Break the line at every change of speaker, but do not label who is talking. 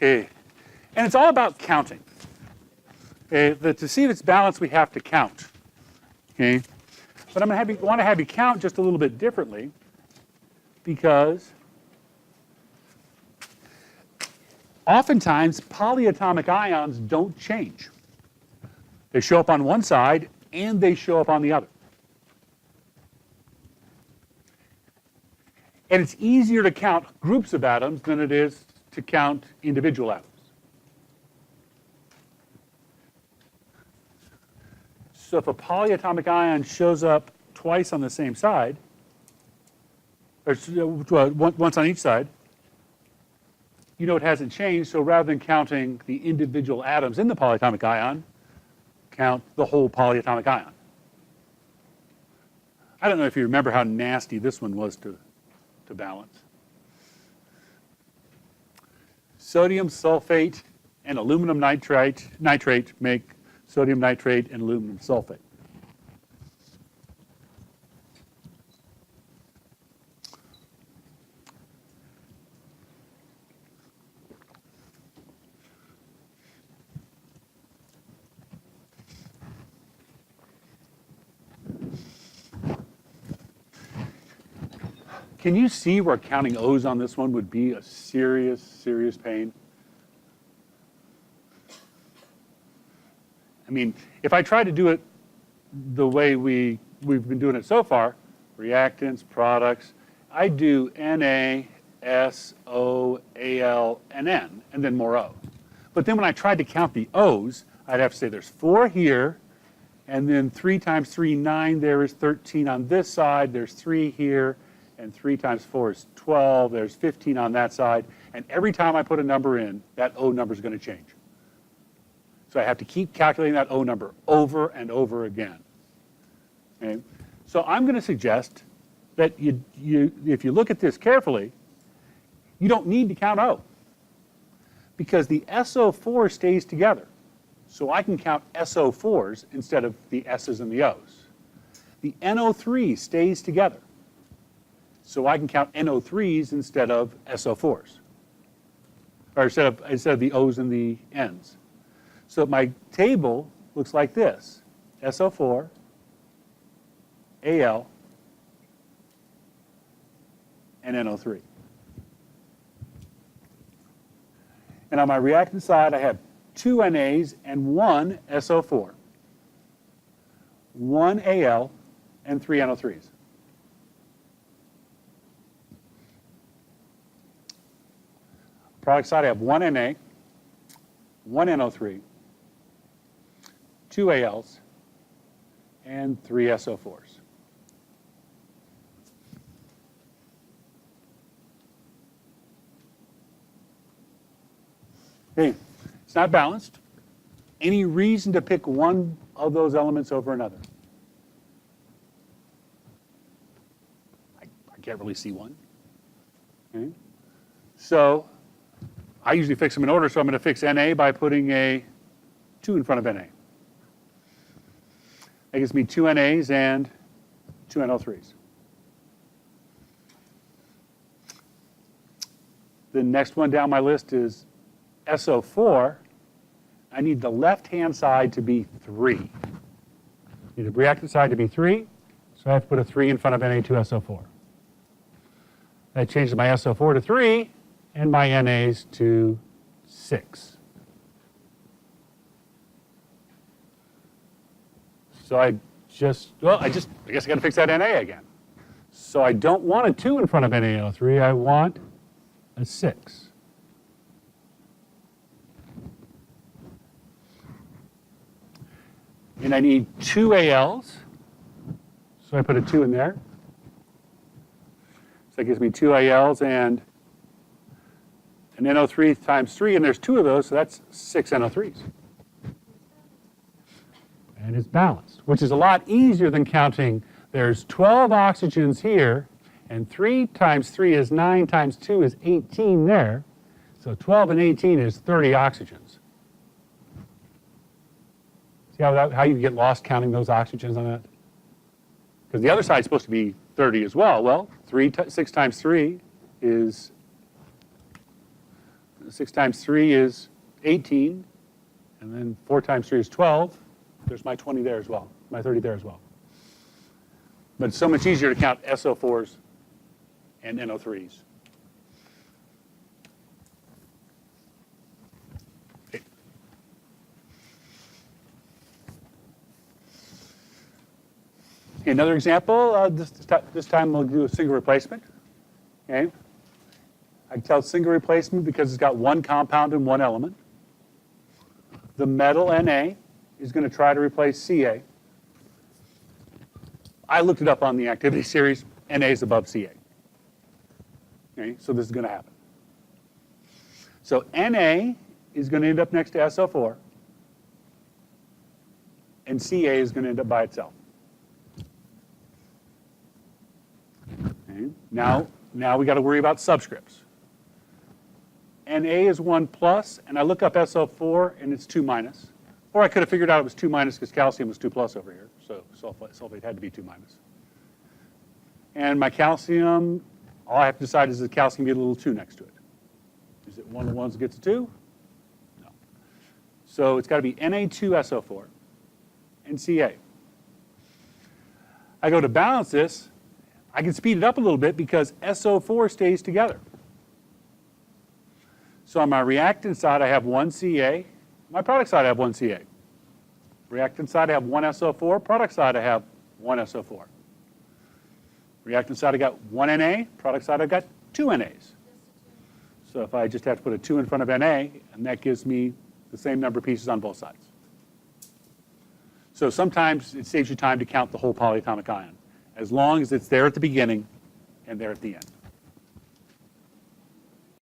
Okay, and it's all about counting. Okay, to see if it's balanced, we have to count. Okay, but I'm going to want to have you count just a little bit differently, because oftentimes polyatomic ions don't change. They show up on one side and they show up on the other. And it's easier to count groups of atoms than it is to count individual atoms. So if a polyatomic ion shows up twice on the same side, or once on each side, you know it hasn't changed, so rather than counting the individual atoms in the polyatomic ion, count the whole polyatomic ion. I don't know if you remember how nasty this one was to balance. Sodium sulfate and aluminum nitrate make sodium nitrate and aluminum sulfate. Can you see where counting O's on this one would be a serious, serious pain? I mean, if I try to do it the way we've been doing it so far, reactants, products, I do Na, S, O, Al, and N, and then more O. But then when I tried to count the O's, I'd have to say there's 4 here, and then 3 times 3, 9, there is 13 on this side, there's 3 here, and 3 times 4 is 12, there's 15 on that side, and every time I put a number in, that O number is going to change. So I have to keep calculating that O number over and over again. Okay? So I'm going to suggest that if you look at this carefully, you don't need to count O, because the SO4 stays together. So I can count SO4s instead of the S's and the O's. The NO3 stays together. So I can count NO3s instead of SO4s, or instead of the O's and the N's. So my table looks like this: SO4, Al, and NO3. And on my reactant side, I have 2 NAs and 1 SO4, 1 Al, and 3 NO3s. Product side, I have 1 Na, 1 NO3, 2 Als, and 3 SO4s. Okay, it's not balanced. Any reason to pick one of those elements over another? I can't really see one. Okay. So I usually fix them in order, so I'm going to fix Na by putting a 2 in front of Na. That gives me 2 NAs and 2 NO3s. The next one down my list is SO4. I need the left-hand side to be 3. I need the reactant side to be 3, so I have to put a 3 in front of Na2SO4. That changes my SO4 to 3, and my NAs to 6. So I guess I got to fix that Na again. So I don't want a 2 in front of NaO3, I want a 6. And I need 2 ALs, so I put a 2 in there. So that gives me 2 ALs and an NO3 times 3, and there's 2 of those, so that's 6 NO3s. And it's balanced, which is a lot easier than counting. There's 12 oxygens here, and 3 times 3 is 9 times 2 is 18 there. So 12 and 18 is 30 oxygens. See how you get lost counting those oxygens on that? Because the other side is supposed to be 30 as well. Well, 6 times 3 is 6 times 3 is 18, and then 4 times 3 is 12. There's my 20 there as well, my 30 there as well. But it's so much easier to count SO4s and NO3s. Okay. Another example, this time we'll do a single replacement. Okay. I can tell it's single replacement because it's got one compound and one element. The metal Na is going to try to replace Ca. I looked it up on the activity series. Na is above Ca. Okay, so this is going to happen. So Na is going to end up next to SO4, and Ca is going to end up by itself. Okay, now we got to worry about subscripts. Na is 1 plus, and I look up SO4, and it's 2 minus. Or I could have figured out it was 2 minus because calcium was 2 plus over here, so sulfate had to be 2 minus. And my calcium, all I have to decide is the calcium get a little 2 next to it. Is it one of the ones that gets a 2? No. So it's got to be Na2SO4 and Ca. I go to balance this. I can speed it up a little bit because SO4 stays together. So on my reactant side, I have 1 Ca. My product side, I have 1 Ca. Reactant side, I have 1 SO4. Product side, I have 1 SO4. Reactant side, I got 1 Na. Product side, I got 2 Nas. So if I just have to put a 2 in front of Na, and that gives me the same number of pieces on both sides. So sometimes it saves you time to count the whole polyatomic ion, as long as it's there at the beginning and there at the end.